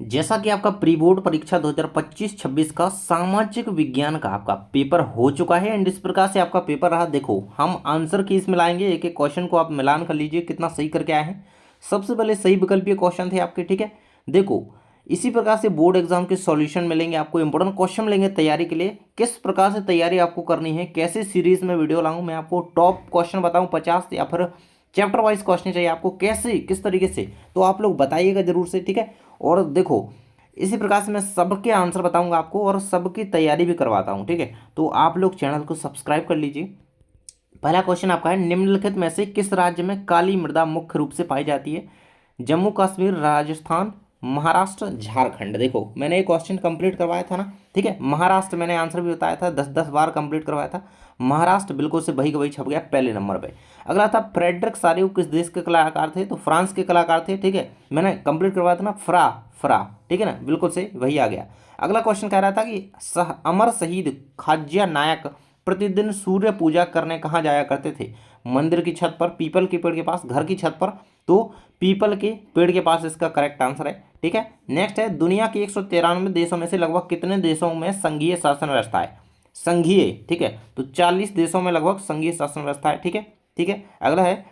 जैसा कि आपका प्री बोर्ड परीक्षा 2025-26 का सामाजिक विज्ञान का आपका पेपर हो चुका है एंड इस प्रकार से आपका पेपर रहा। देखो हम आंसर की इसमें लाएंगे, एक एक क्वेश्चन को आप मिलान कर लीजिए कितना सही करके आए हैं। सबसे पहले सही विकल्पीय क्वेश्चन थे आपके, ठीक है। देखो इसी प्रकार से बोर्ड एग्जाम के सॉल्यूशन मिलेंगे आपको, इंपॉर्टेंट क्वेश्चन मिलेंगे तैयारी के लिए। किस प्रकार से तैयारी आपको करनी है, कैसे सीरीज में वीडियो लाऊं, मैं आपको टॉप क्वेश्चन बताऊं 50 या फिर चैप्टर वाइज क्वेश्चन चाहिए आपको, कैसे किस तरीके से, तो आप लोग बताइएगा जरूर से, ठीक है। और देखो इसी प्रकार से मैं सबके आंसर बताऊंगा आपको और सबकी तैयारी भी करवाता हूं, ठीक है। तो आप लोग चैनल को सब्सक्राइब कर लीजिए। पहला क्वेश्चन आपका है, निम्नलिखित में से किस राज्य में काली मृदा मुख्य रूप से पाई जाती है? जम्मू कश्मीर, राजस्थान, महाराष्ट्र, झारखंड। देखो मैंने ये क्वेश्चन कंप्लीट करवाया था ना, ठीक है। महाराष्ट्र मैंने आंसर भी बताया था, 10-10 बार कंप्लीट करवाया था। महाराष्ट्र बिल्कुल से वही का वही छप गया पहले नंबर पे। अगला था, फ्रेडरिक सारिउ किस देश के कलाकार थे? तो फ्रांस के कलाकार थे, ठीक है। मैंने कंप्लीट करवाया था ना, फ्रा फ्रा, ठीक है ना, बिल्कुल से वही आ गया। अगला क्वेश्चन कह रहा था कि अमर शहीद खाज्या नायक प्रतिदिन सूर्य पूजा करने कहाँ जाया करते थे? मंदिर की छत पर, पीपल के पेड़ के पास, घर की छत पर। तो पीपल के पेड़ के पास इसका करेक्ट आंसर है, ठीक है। नेक्स्ट है, दुनिया के 193 देशों में से लगभग कितने देशों में संघीय शासन व्यवस्था है? संघीय, ठीक है। तो 40 देशों में लगभग संघीय शासन व्यवस्था है, ठीक है, ठीक है। अगला है,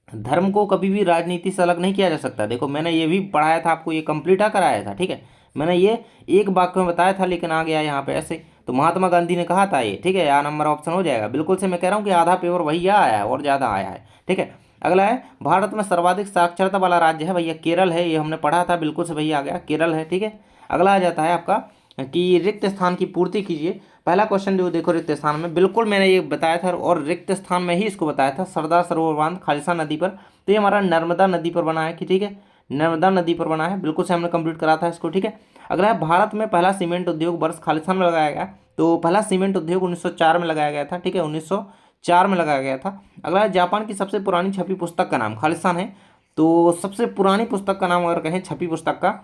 धर्म को कभी भी राजनीति से अलग नहीं किया जा सकता। देखो मैंने ये भी पढ़ाया था आपको, ये कंप्लीट कराया था, ठीक है। मैंने ये एक वाक्य में बताया था लेकिन आ गया यहाँ पे ऐसे। तो महात्मा गांधी ने कहा था ये, ठीक है। या नंबर ऑप्शन हो जाएगा, बिल्कुल से मैं कह रहा हूँ कि आधा पेपर वही आया है और ज़्यादा आया है, ठीक है। अगला है, भारत में सर्वाधिक साक्षरता वाला राज्य है भैया, केरल है, ये हमने पढ़ा था, बिल्कुल से भैया आ गया, केरल है, ठीक है। अगला आ जाता है आपका कि रिक्त स्थान की पूर्ति कीजिए। पहला क्वेश्चन जो देखो रिक्त स्थान में, बिल्कुल मैंने ये बताया था और रिक्त स्थान में ही इसको बताया था, सरदार सरोवर बांध खालिस्तान नदी पर। तो ये हमारा नर्मदा नदी पर बना है कि, ठीक है, नर्मदा नदी पर बना है, बिल्कुल से हमने कंप्लीट करा था इसको, ठीक है। अगला है, भारत में पहला सीमेंट उद्योग वर्ष खालिस्तान में लगाया गया। तो पहला सीमेंट उद्योग 1904 में लगाया गया था, ठीक है, 1904 में लगाया गया था। अगला है, जापान की सबसे पुरानी छपी पुस्तक का नाम? खालिस्तान है। तो सबसे पुरानी पुस्तक का नाम अगर कहें छपी पुस्तक का,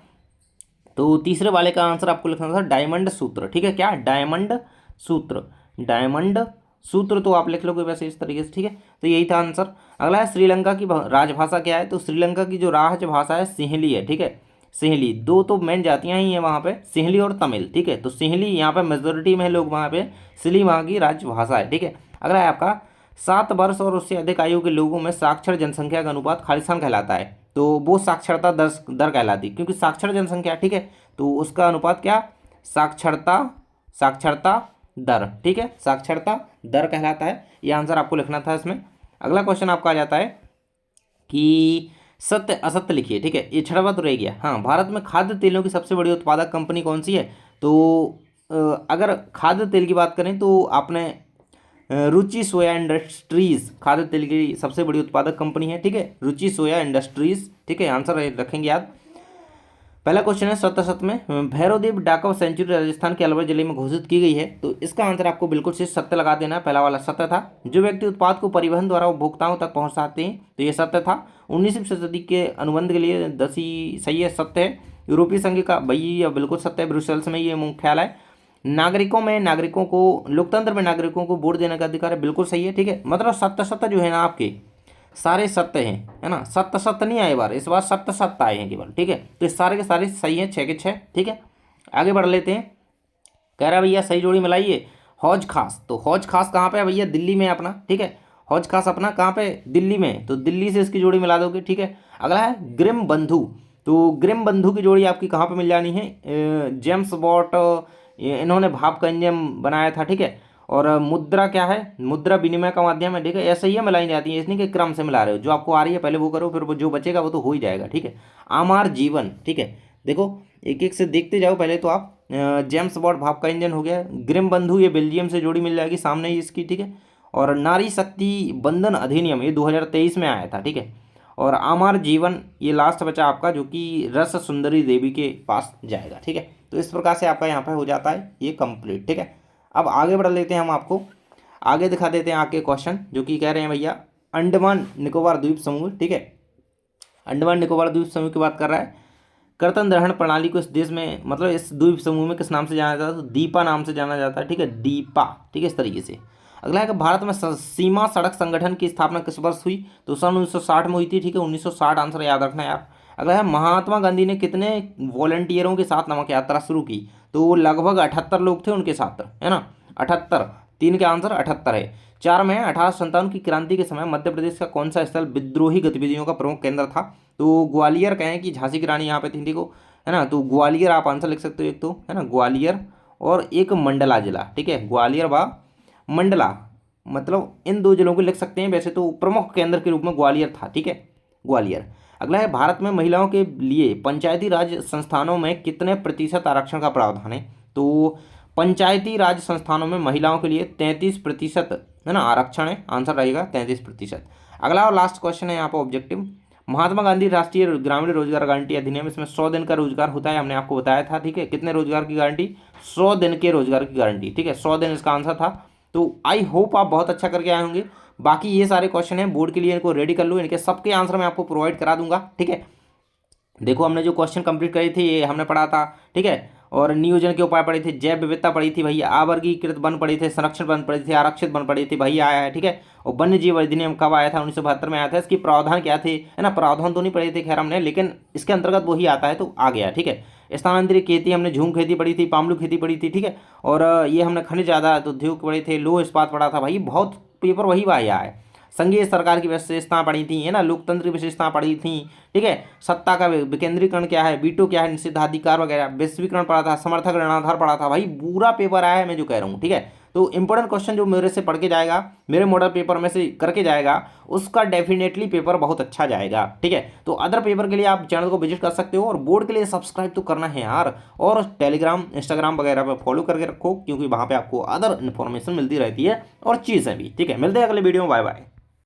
तो तीसरे वाले का आंसर आपको लिखना था डायमंड सूत्र, ठीक है। क्या? डायमंड सूत्र, डायमंड सूत्र तो आप लिख लोगे वैसे इस तरीके से, ठीक है। तो यही था आंसर। अगला है, श्रीलंका की राजभाषा क्या है? तो श्रीलंका की जो राजभाषा है सिंहली है, ठीक है। सिंहली, दो तो मेन जातियां ही हैं वहाँ पे, सिंहली और तमिल, ठीक है। तो सिंहली यहाँ पे मेजोरिटी में है लोग वहाँ पे, सिंहली वहाँ की राजभाषा है, ठीक है। अगला है आपका, 7 वर्ष और उससे अधिक आयु के लोगों में साक्षर जनसंख्या का अनुपात खालिस्तान कहलाता है। तो वो साक्षरता दर दर कहलाती है, क्योंकि साक्षर जनसंख्या, ठीक है। तो उसका अनुपात क्या? साक्षरता, साक्षरता दर, ठीक है, साक्षरता दर कहलाता है। ये आंसर आपको लिखना था इसमें। अगला क्वेश्चन आपका आ जाता है कि सत्य असत्य लिखिए, ठीक है। ये छठवां तो रह गया। हाँ, भारत में खाद्य तेलों की सबसे बड़ी उत्पादक कंपनी कौन सी है? तो अगर खाद्य तेल की बात करें तो आपने रुचि सोया इंडस्ट्रीज खाद्य तेल की सबसे बड़ी उत्पादक कंपनी है, ठीक है, रुचि सोया इंडस्ट्रीज, ठीक है। आंसर रखेंगे याद। पहला क्वेश्चन है, सत्य सत्य में भैरवदेव डाकव सेंचुरी राजस्थान के अलवर जिले में घोषित की गई है। तो इसका आंसर आपको बिल्कुल से सत्य लगा देना है, पहला वाला सत्य था। जो व्यक्ति उत्पाद को परिवहन द्वारा उपभोक्ताओं तक पहुंचाते हैं, तो ये सत्य था। 19वीं सदी के अनुबंध के लिए 10 सही है, सत्य है। यूरोपीय संघ का भैया बिल्कुल सत्य है, ब्रुसेल्स में ये मुख्यालय। नागरिकों को लोकतंत्र में नागरिकों को वोट देने का अधिकार है, बिल्कुल सही है, ठीक है। मतलब सत्य सत्य जो है ना आपके सारे सत्य हैं, है ना, सत्य सत्य नहीं आए बार, इस बार सत्य सत्य आए हैं केवल, ठीक है। तो ये सारे के सारे सही हैं, 6 के 6, ठीक है। आगे बढ़ लेते हैं। कह रहा है भैया सही जोड़ी मिलाइए। हौज खास, तो हौज खास कहाँ पे है भैया? दिल्ली में है अपना, ठीक है। हौज खास अपना कहाँ पे? दिल्ली में। तो दिल्ली से इसकी जोड़ी मिला दोगे, ठीक है। अगला है ग्रिम बंधु। तो ग्रिम बंधु की जोड़ी आपकी कहाँ पे मिल जानी है? जेम्स बॉट, इन्होंने भाप का इंजन बनाया था, ठीक है। और मुद्रा क्या है? मुद्रा विनिमय का माध्यम है, ठीक है। ऐसे ही मिलाई जाती है, इसलिए कि क्रम से मिला रहे हो, जो आपको आ रही है पहले वो करो, फिर वो जो बचेगा वो तो हो ही जाएगा, ठीक है। आमार जीवन, ठीक है। देखो एक एक से देखते जाओ पहले तो आप। जेम्स बॉट भाप का इंजन हो गया। ग्रिम बंधु ये बेल्जियम से जोड़ी मिल जाएगी सामने ही इसकी, ठीक है। और नारी शक्ति बंधन अधिनियम ये 2023 में आया था, ठीक है। और आमार जीवन ये लास्ट बचा आपका, जो कि रस सुंदरी देवी के पास जाएगा, ठीक है। तो इस प्रकार से आपका यहाँ पर हो जाता है ये कंप्लीट, ठीक है। अब आगे बढ़ लेते हैं, हम आपको आगे दिखा देते हैं आगे क्वेश्चन, जो कि कह रहे हैं भैया अंडमान निकोबार द्वीप समूह, ठीक है। अंडमान निकोबार द्वीप समूह की बात कर रहा है। कर्तन ग्रहण प्रणाली को इस देश में, मतलब इस द्वीप समूह में किस नाम से जाना जाता है? तो दीपा नाम से जाना जाता है, ठीक है, दीपा, ठीक है, इस तरीके से। अगला है कि भारत में सीमा सड़क संगठन की स्थापना किस वर्ष हुई? तो सन 1960 में हुई थी, ठीक है, 1960 आंसर याद रखना यार। अगला है महात्मा गांधी ने कितने वॉलंटियरों के साथ नमक यात्रा शुरू की? तो लगभग 78 लोग थे उनके साथ, है ना, 78। 3 का आंसर 78 है। 4 में 1857 की क्रांति के समय मध्य प्रदेश का कौन सा स्थल विद्रोही गतिविधियों का प्रमुख केंद्र था? तो ग्वालियर कहें कि झांसी की रानी यहाँ पे थी, देखो, है ना, तो ग्वालियर आप आंसर लिख सकते हो एक तो, है ना, ग्वालियर, और एक मंडला जिला, ठीक है, ग्वालियर व मंडला, मतलब इन दो जिलों को लिख सकते हैं। वैसे तो प्रमुख केंद्र के रूप में ग्वालियर था, ठीक है, ग्वालियर। अगला है भारत में महिलाओं के लिए पंचायती राज संस्थानों में कितने प्रतिशत आरक्षण का प्रावधान है? तो पंचायती राज संस्थानों में महिलाओं के लिए 33%, है ना, आरक्षण है, आंसर रहेगा 33%। अगला और लास्ट क्वेश्चन है यहाँ पर ऑब्जेक्टिव। महात्मा गांधी राष्ट्रीय ग्रामीण रोजगार गारंटी अधिनियम, इसमें 100 दिन का रोजगार होता है, हमने आपको बताया था, ठीक है। कितने रोजगार की गारंटी? 100 दिन के रोजगार की गारंटी, ठीक है, 100 दिन इसका आंसर था। तो आई होप आप बहुत अच्छा करके आए होंगे। बाकी ये सारे क्वेश्चन हैं बोर्ड के लिए, इनको रेडी कर लो, इनके सबके आंसर मैं आपको प्रोवाइड करा दूंगा, ठीक है। देखो हमने जो क्वेश्चन कंप्लीट करी थी ये हमने पढ़ा था, ठीक है, और नियोजन के उपाय पढ़े थे, जैव विविधता पढ़ी थी भैया, आवर्गीकृत वन पढ़े थे, संरक्षण वन पढ़े थे, आरक्षित वन पढ़े थे भैया, आया है, ठीक है। और वन्य जीव अधिनियम कब आया था? 1972 में आया था। इसकी प्रावधान क्या थे, है ना, प्रावधान तो नहीं पढ़े थे खैर हमने, लेकिन इसके अंतर्गत वही आता है तो आ गया, ठीक है। स्थानांतरित खेती हमने झूम खेती पढ़ी थी, पामलू खेती पढ़ी थी, ठीक है। और ये हमने खनिज आधारित उद्योग पढ़े थे, लोह इस्पात पढ़ा था भाई, बहुत पेपर वही आया है। संघीय सरकार की विशेषताएं पढ़ी थी, है ना, लोकतंत्र की विशेषताएं पढ़ी थी, ठीक है। सत्ता का विकेंद्रीकरण क्या है, वीटो क्या है, निषेधाधिकार वगैरह, वैश्वीकरण पढ़ा था, समर्थक ऋणाधार पढ़ा था भाई, पूरा पेपर आया है मैं जो कह रहा हूँ, ठीक है। तो इंपॉर्टेंट क्वेश्चन जो मेरे से पढ़ के जाएगा, मेरे मॉडल पेपर में से करके जाएगा, उसका डेफिनेटली पेपर बहुत अच्छा जाएगा, ठीक है। तो अदर पेपर के लिए आप चैनल को विजिट कर सकते हो, और बोर्ड के लिए सब्सक्राइब तो करना है यार, और टेलीग्राम इंस्टाग्राम वगैरह पर फॉलो करके रखो, क्योंकि वहाँ पे आपको अदर इन्फॉर्मेशन मिलती रहती है और चीज़ें भी, ठीक है। मिलते हैं अगले वीडियो में, बाय बाय।